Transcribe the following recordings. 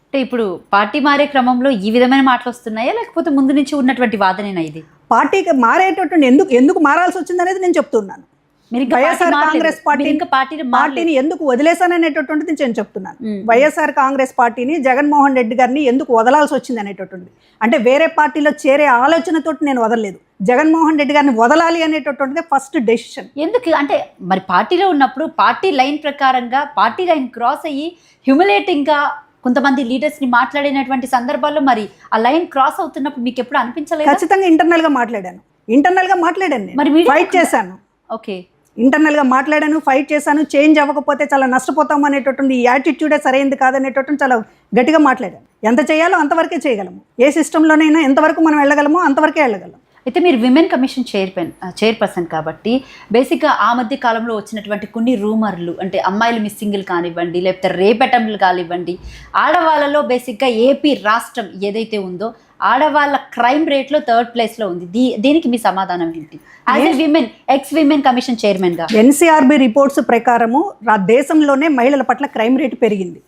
అంటే ఇప్పుడు పార్టీ మారే క్రమంలో ఈ విధమైన మాటలు వస్తున్నాయా, లేకపోతే ముందు నుంచి ఉన్నటువంటి వాదనేనా ఇది? పార్టీకి మారేటటువంటి ఎందుకు మారాల్సి వచ్చింది అనేది నేను చెప్తున్నాను. వైఎస్ఆర్ కాంగ్రెస్ పార్టీని ఎందుకు వదిలేశాననేటటువంటిది నేను చెప్తున్నాను. వైఎస్ఆర్ కాంగ్రెస్ పార్టీని జగన్మోహన్ రెడ్డి గారిని ఎందుకు వదలాల్సి వచ్చింది అనేటటువంటిది, అంటే వేరే పార్టీలో చేరే ఆలోచనతో నేను వదలలేదు. జగన్మోహన్ రెడ్డి గారిని వదలాలి అనేటటువంటిది ఫస్ట్ డెసిషన్. ఎందుకు అంటే మరి పార్టీలో ఉన్నప్పుడు పార్టీ లైన్ ప్రకారంగా పార్టీ లైన్ క్రాస్ అయ్యి హ్యూమిలేటింగ్గా కొంతమంది లీడర్స్ని మాట్లాడినటువంటి సందర్భాల్లో మరి ఆ లైన్ క్రాస్ అవుతున్నప్పుడు మీకు ఎప్పుడు అనిపించలేదు? ఖచ్చితంగా ఇంటర్నల్గా మాట్లాడాను నేను ఫైట్ చేశాను. ఓకే, ఇంటర్నల్గా మాట్లాడాను, ఫైట్ చేశాను. చేంజ్ అవ్వకపోతే చాలా నష్టపోతాం అనేటటువంటి ఈ యాటిట్యూడే సరైనది కాదనేటటువంటి చాలా గట్టిగా మాట్లాడాను. ఎంత చేయాలో అంతవరకే చేయగలము. ఏ సిస్టంలోనైనా ఎంతవరకు మనం వెళ్ళగలమో అంతవరకే వెళ్ళగలం. అయితే మీరు విమెన్ కమిషన్ చైర్పర్సన్ కాబట్టి బేసిక్గా ఆ మధ్య కాలంలో వచ్చినటువంటి కొన్ని రూమర్లు, అంటే అమ్మాయిలు మిస్సింగ్లు కానివ్వండి, లేకపోతే రేప్ అటెంప్ట్లు కానివ్వండి, ఆడవాళ్ళలో బేసిక్గా ఏపీ రాష్ట్రం ఏదైతే ఉందో ఆడవాళ్ళ క్రైమ్ రేట్లో 3rd ప్లేస్లో ఉంది. దీనికి మీ సమాధానం ఏంటి as a women, X women commission చైర్మన్గా? ఎన్సీఆర్బీ రిపోర్ట్స్ ప్రకారము దేశంలోనే మహిళల పట్ల క్రైమ్ రేటు పెరిగింది.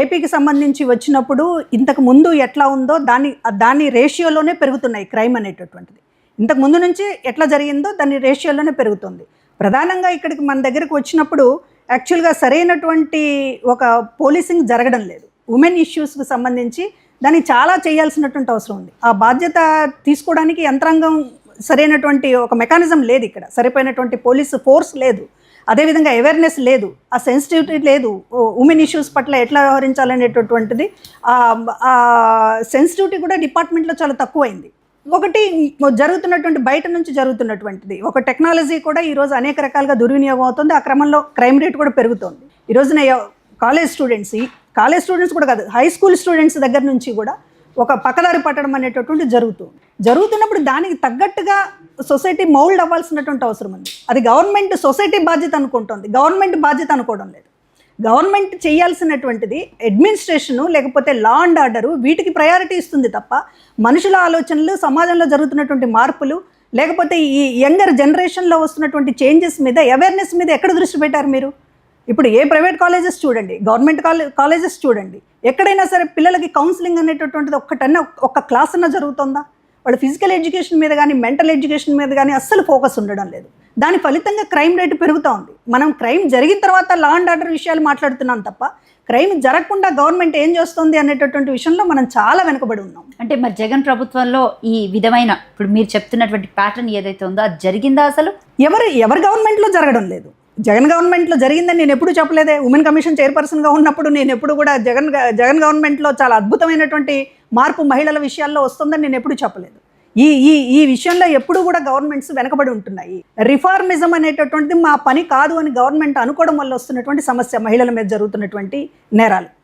ఏపీకి సంబంధించి వచ్చినప్పుడు ఇంతకు ముందు ఎట్లా ఉందో దాని రేషియోలోనే పెరుగుతున్నాయి క్రైమ్ అనేటటువంటిది. ఇంతకు ముందు నుంచి ఎట్లా జరిగిందో దాని రేషియోలోనే పెరుగుతుంది. ప్రధానంగా ఇక్కడికి మన దగ్గరకు వచ్చినప్పుడు యాక్చువల్గా సరైనటువంటి ఒక పోలీసింగ్ జరగడం లేదు. ఉమెన్ ఇష్యూస్కి సంబంధించి దానికి చాలా చేయాల్సినటువంటి అవసరం ఉంది. ఆ బాధ్యత తీసుకోవడానికి యంత్రాంగం సరైనటువంటి ఒక మెకానిజం లేదు, ఇక్కడ సరిపోయినటువంటి పోలీసు ఫోర్స్ లేదు, అదేవిధంగా అవేర్నెస్ లేదు, ఆ సెన్సిటివిటీ లేదు. ఉమెన్ ఇష్యూస్ పట్ల ఎట్లా వ్యవహరించాలనేటటువంటిది ఆ సెన్సిటివిటీ కూడా డిపార్ట్మెంట్లో చాలా తక్కువైంది. ఒకటి జరుగుతున్నటువంటి బయట నుంచి జరుగుతున్నటువంటిది ఒక టెక్నాలజీ కూడా ఈరోజు అనేక రకాలుగా దుర్వినియోగం అవుతుంది. ఆ క్రమంలో క్రైమ్ రేట్ కూడా పెరుగుతుంది. ఈరోజున కాలేజ్ స్టూడెంట్స్ కూడా కాదు, హై స్కూల్ స్టూడెంట్స్ దగ్గర నుంచి కూడా ఒక పక్కదారి పట్టడం అనేటటువంటి జరుగుతున్నప్పుడు దానికి తగ్గట్టుగా సొసైటీ మౌల్డ్ అవ్వాల్సినటువంటి అవసరం ఉంది. అది గవర్నమెంట్ సొసైటీ బాధ్యత అనుకుంటుంది, గవర్నమెంట్ బాధ్యత అనుకోవడం లేదు. గవర్నమెంట్ చేయాల్సినటువంటిది అడ్మినిస్ట్రేషను, లేకపోతే లా అండ్ ఆర్డరు, వీటికి ప్రయారిటీ ఇస్తుంది తప్ప మనుషుల ఆలోచనలు, సమాజంలో జరుగుతున్నటువంటి మార్పులు, లేకపోతే ఈ యంగర్ జనరేషన్లో వస్తున్నటువంటి చేంజెస్ మీద, అవేర్నెస్ మీద ఎక్కడ దృష్టి పెట్టారు మీరు? ఇప్పుడు ఏ ప్రైవేట్ కాలేజెస్ చూడండి, గవర్నమెంట్ కాలేజెస్ చూడండి, ఎక్కడైనా సరే పిల్లలకి కౌన్సిలింగ్ అనేటటువంటిది ఒక్క క్లాస్ అన్నా జరుగుతుందా? వాళ్ళ ఫిజికల్ ఎడ్యుకేషన్ మీద కానీ, మెంటల్ ఎడ్యుకేషన్ మీద కానీ అస్సలు ఫోకస్ ఉండడం లేదు. దాని ఫలితంగా క్రైమ్ రేటు పెరుగుతూ ఉంది. మనం క్రైమ్ జరిగిన తర్వాత లా అండ్ ఆర్డర్ విషయాలు మాట్లాడుతున్నాం తప్ప క్రైమ్ జరగకుండా గవర్నమెంట్ ఏం చేస్తుంది అనేటటువంటి విషయంలో మనం చాలా వెనుకబడి ఉన్నాం. అంటే మరి జగన్ ప్రభుత్వంలో ఈ విధమైన ఇప్పుడు మీరు చెప్తున్నటువంటి ప్యాటర్న్ ఏదైతే ఉందో అది జరిగిందా? అసలు ఎవరి గవర్నమెంట్లో జరగడం లేదు. జగన్ గవర్నమెంట్లో జరిగిందని నేను ఎప్పుడు చెప్పలేదే. ఉమెన్ కమిషన్ చైర్పర్సన్గా ఉన్నప్పుడు నేను ఎప్పుడు కూడా జగన్ గవర్నమెంట్లో చాలా అద్భుతమైనటువంటి మార్పు మహిళల విషయాల్లో వస్తుందని నేను ఎప్పుడు చెప్పలేదు. ఈ విషయంలో ఎప్పుడు కూడా గవర్నమెంట్స్ వెనకబడి ఉంటున్నాయి. రిఫార్మిజం అనేటటువంటిది మా పని కాదు అని గవర్నమెంట్ అనుకోవడం వల్ల వస్తున్నటువంటి సమస్య మహిళల మీద జరుగుతున్నటువంటి నేరాలు.